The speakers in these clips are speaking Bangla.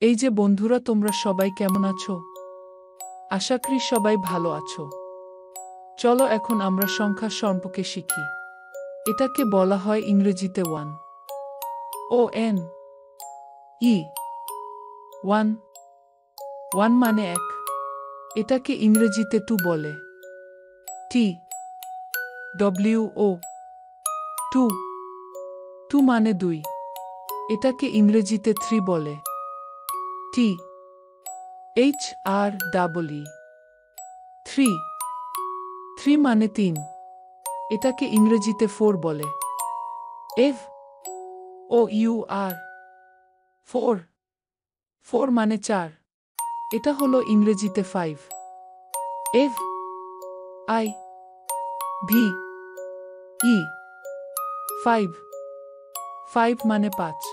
এই যে বন্ধুরা, তোমরা সবাই কেমন আছো? আশা করি সবাই ভালো আছো। চলো এখন আমরা সংখ্যা সম্পর্কে শিখি। এটাকে বলা হয় ইংরেজিতে one. ON E one. One মানে এক। এটাকে ইংরেজিতে টু বলে। TWO two. টু মানে দুই। এটাকে ইংরেজিতে থ্রি বলে। THREE three. থ্রি মানে তিন। এটাকে ইংরেজিতে ফোর বলে। FOUR four. ফোর মানে চার। এটা হলো ইংরেজিতে ফাইভ। FIVE five. ফাইভ মানে পাঁচ।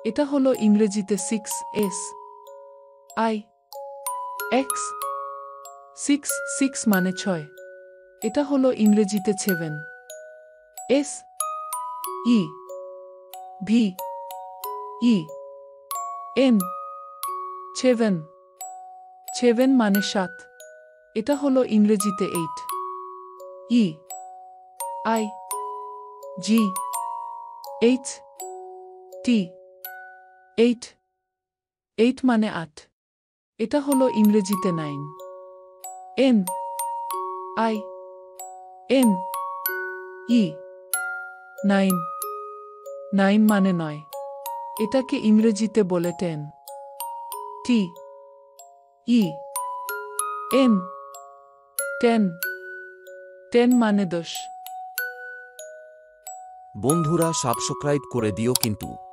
এটা হলো ইংরেজিতে সিক্স। SIX six. সিক্স মানে ছয়। এটা হলো ইংরেজিতে সেভেন। SEVEN seven. সেভেন মানে সাত। এটা হলো ইংরেজিতে এইট। EIGHT eight. এইট মানে আট। এটা হলো ইংরেজিতে নাইন। NINE nine. নাইন মানে নয়। এটাকে ইংরেজিতে বলে টেন। TEN ten. টেন মানে 10। বন্ধুরা সাবস্ক্রাইব করে দিও কিন্তু।